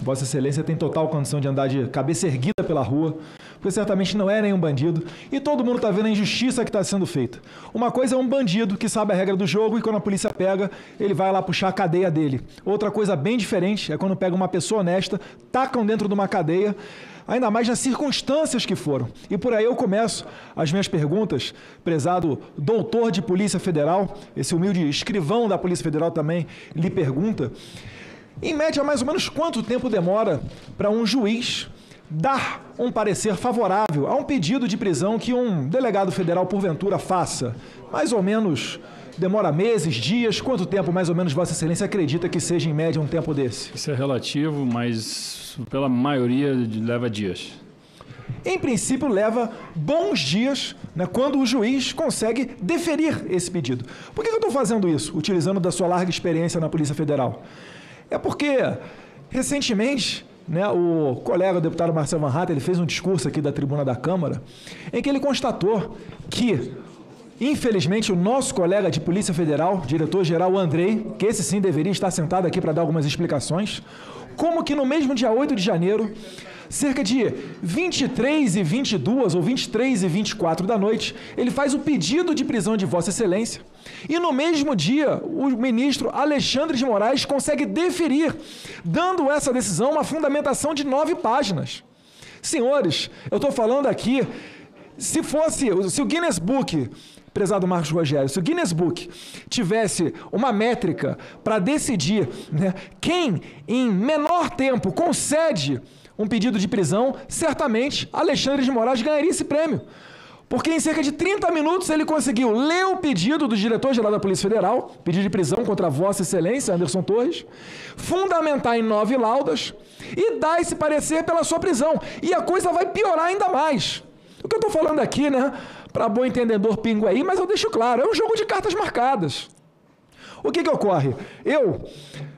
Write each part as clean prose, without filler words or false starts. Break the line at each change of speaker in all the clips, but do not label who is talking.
Vossa Excelência tem total condição de andar de cabeça erguida pela rua, porque certamente não é nenhum bandido, e todo mundo está vendo a injustiça que está sendo feita. Uma coisa é um bandido que sabe a regra do jogo e quando a polícia pega, ele vai lá puxar a cadeia dele. Outra coisa bem diferente é quando pega uma pessoa honesta, tacam dentro de uma cadeia, ainda mais nas circunstâncias que foram. E por aí eu começo as minhas perguntas, prezado doutor de Polícia Federal, esse humilde escrivão da Polícia Federal também lhe pergunta, em média, mais ou menos quanto tempo demora para um juiz dar um parecer favorável a um pedido de prisão que um delegado federal, porventura, faça? Mais ou menos demora meses, dias? Quanto tempo, mais ou menos, Vossa Excelência acredita que seja, em média, um tempo desse?
Isso é relativo, mas pela maioria leva dias.
Em princípio, leva bons dias, né, quando o juiz consegue deferir esse pedido. Por que eu estou fazendo isso, utilizando da sua larga experiência na Polícia Federal? É porque, recentemente, né, o colega, o deputado Marcelo Van Hatten, ele fez um discurso aqui da tribuna da Câmara, em que ele constatou que, infelizmente, o nosso colega de Polícia Federal, diretor-geral Andrei, que esse sim deveria estar sentado aqui para dar algumas explicações, como que no mesmo dia 8 de janeiro, cerca de 23h22 ou 23h24 da noite, ele faz o pedido de prisão de Vossa Excelência e no mesmo dia o ministro Alexandre de Moraes consegue deferir, dando essa decisão uma fundamentação de 9 páginas. Senhores, eu estou falando aqui, se o Guinness Book, prezado Marcos Rogério, se o Guinness Book tivesse uma métrica para decidir, né, quem em menor tempo concede um pedido de prisão, certamente Alexandre de Moraes ganharia esse prêmio. Porque em cerca de 30 minutos ele conseguiu ler o pedido do diretor-geral da Polícia Federal, pedido de prisão contra Vossa Excelência, Anderson Torres, fundamentar em 9 laudas e dar esse parecer pela sua prisão. E a coisa vai piorar ainda mais. O que eu estou falando aqui, né, para bom entendedor pingo aí, mas eu deixo claro, é um jogo de cartas marcadas. O que ocorre? Eu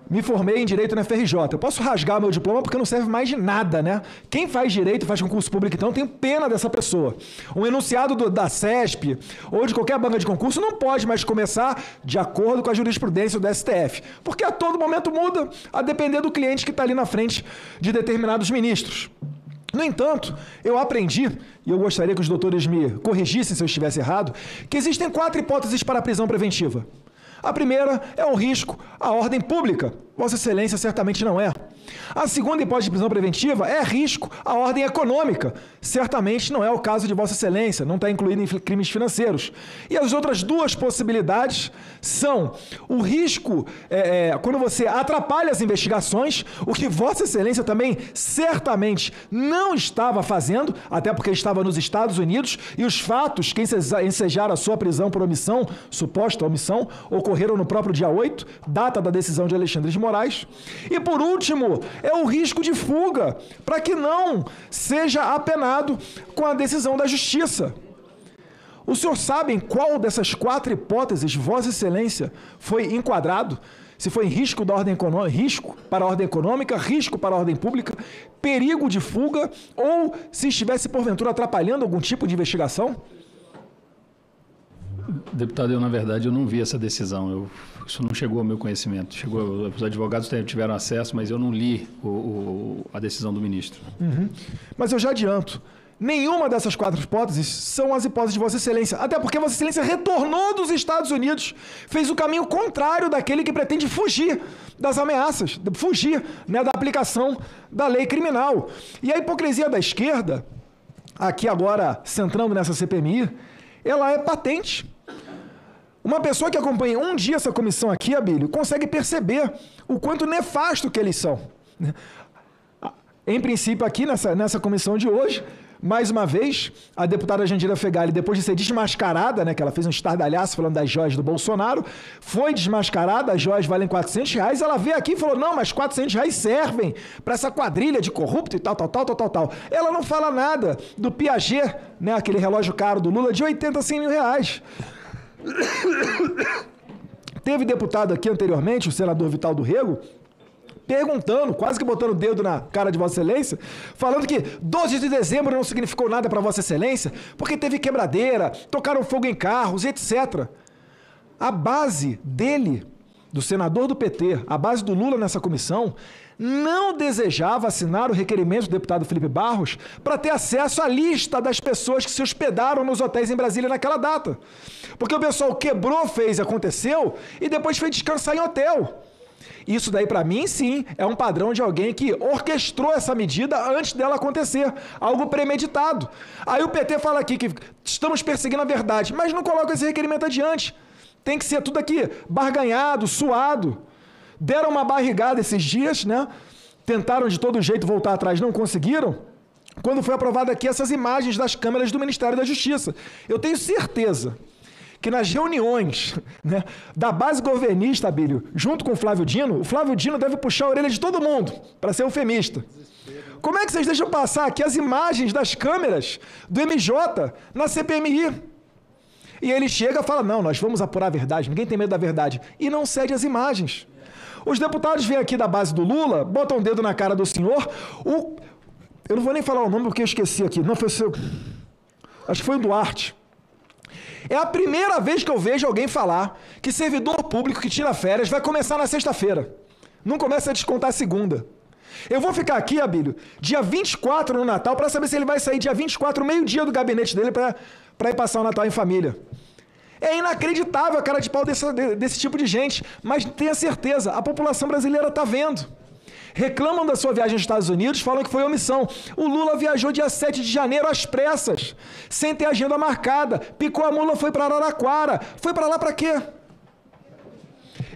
me formei em Direito na FRJ. Eu posso rasgar meu diploma porque não serve mais de nada, né? Quem faz Direito, faz concurso público, então, tem pena dessa pessoa. Um enunciado da CESP ou de qualquer banca de concurso não pode mais começar de acordo com a jurisprudência do STF, porque a todo momento muda, a depender do cliente que está ali na frente de determinados ministros. No entanto, eu aprendi, e eu gostaria que os doutores me corrigissem se eu estivesse errado, que existem 4 hipóteses para a prisão preventiva. A primeira é um risco à ordem pública. Vossa Excelência certamente não é. A segunda hipótese de prisão preventiva é risco à ordem econômica. Certamente não é o caso de Vossa Excelência, não está incluído em crimes financeiros. E as outras 2 possibilidades são o risco quando você atrapalha as investigações, o que Vossa Excelência também certamente não estava fazendo, até porque estava nos Estados Unidos, e os fatos que ensejaram a sua prisão por omissão, suposta omissão, ocorreram no próprio dia 8, data da decisão de Alexandre de Moraes. E por último, é o risco de fuga, para que não seja apenado com a decisão da Justiça. O senhor sabe em qual dessas 4 hipóteses Vossa Excelência foi enquadrado? Se foi em risco para a ordem econômica, risco para a ordem pública, perigo de fuga, ou se estivesse porventura atrapalhando algum tipo de investigação?
Deputado, na verdade, eu não vi essa decisão. Isso não chegou ao meu conhecimento. Os advogados tiveram acesso, mas eu não li a decisão do ministro.
Uhum. Mas eu já adianto, nenhuma dessas 4 hipóteses são as hipóteses de Vossa Excelência. Até porque Vossa Excelência retornou dos Estados Unidos, fez o caminho contrário daquele que pretende fugir das ameaças, fugir, né, da aplicação da lei criminal. E a hipocrisia da esquerda, aqui agora centrando nessa CPMI, ela é patente. Uma pessoa que acompanha um dia essa comissão aqui, Abílio, consegue perceber o quanto nefasto que eles são. Em princípio, aqui nessa comissão de hoje, mais uma vez, a deputada Jandira Fegali, depois de ser desmascarada, né, que ela fez um estardalhaço falando das joias do Bolsonaro, foi desmascarada, as joias valem R$400, ela veio aqui e falou, não, mas R$400 servem para essa quadrilha de corrupto e tal. Ela não fala nada do Piaget, né, aquele relógio caro do Lula, de 80 a 100 mil reais. Teve deputado aqui anteriormente, o senador Vital do Rego, perguntando, quase que botando o dedo na cara de Vossa Excelência, falando que 12 de dezembro não significou nada para Vossa Excelência, porque teve quebradeira, tocaram fogo em carros, etc. A base dele, do senador do PT, a base do Lula nessa comissão, não desejava assinar o requerimento do deputado Felipe Barros para ter acesso à lista das pessoas que se hospedaram nos hotéis em Brasília naquela data. Porque o pessoal quebrou, fez, aconteceu e depois foi descansar em hotel. Isso daí, para mim, sim, é um padrão de alguém que orquestrou essa medida antes dela acontecer, algo premeditado. Aí o PT fala aqui que estamos perseguindo a verdade, mas não coloca esse requerimento adiante. Tem que ser tudo aqui barganhado, suado. Deram uma barrigada esses dias, né? Tentaram de todo jeito voltar atrás, não conseguiram. Quando foi aprovado aqui essas imagens das câmeras do Ministério da Justiça. Eu tenho certeza que nas reuniões, né, da base governista, Abílio, junto com o Flávio Dino deve puxar a orelha de todo mundo, para ser eufemista. Como é que vocês deixam passar aqui as imagens das câmeras do MJ na CPMI? E ele chega e fala, não, nós vamos apurar a verdade, ninguém tem medo da verdade. E não cede as imagens. Os deputados vêm aqui da base do Lula, botam o dedo na cara do senhor, eu não vou nem falar o nome porque eu esqueci aqui, não foi o seu... Acho que foi o Duarte. É a primeira vez que eu vejo alguém falar que servidor público que tira férias vai começar na sexta-feira. Não começa a descontar a segunda. Eu vou ficar aqui, Abílio, dia 24 no Natal, para saber se ele vai sair dia 24, meio-dia do gabinete dele, para ir passar o Natal em família. É inacreditável a cara de pau desse tipo de gente, mas tenha certeza, a população brasileira está vendo. Reclamam da sua viagem aos Estados Unidos, falam que foi omissão. O Lula viajou dia 7 de janeiro às pressas, sem ter agenda marcada. Picou a mula, foi para Araraquara. Foi para lá para quê?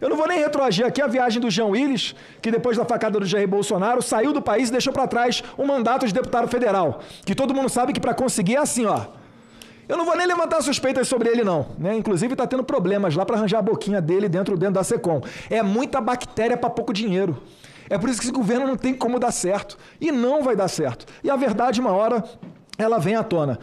Eu não vou nem retroagir aqui a viagem do Jean Willis, que depois da facada do Jair Bolsonaro, saiu do país e deixou para trás um mandato de deputado federal. Que todo mundo sabe que para conseguir é assim, ó. Eu não vou nem levantar suspeitas sobre ele, não. Né? Inclusive, está tendo problemas lá para arranjar a boquinha dele dentro da SECOM. É muita bactéria para pouco dinheiro. É por isso que esse governo não tem como dar certo. E não vai dar certo. E a verdade, uma hora, ela vem à tona.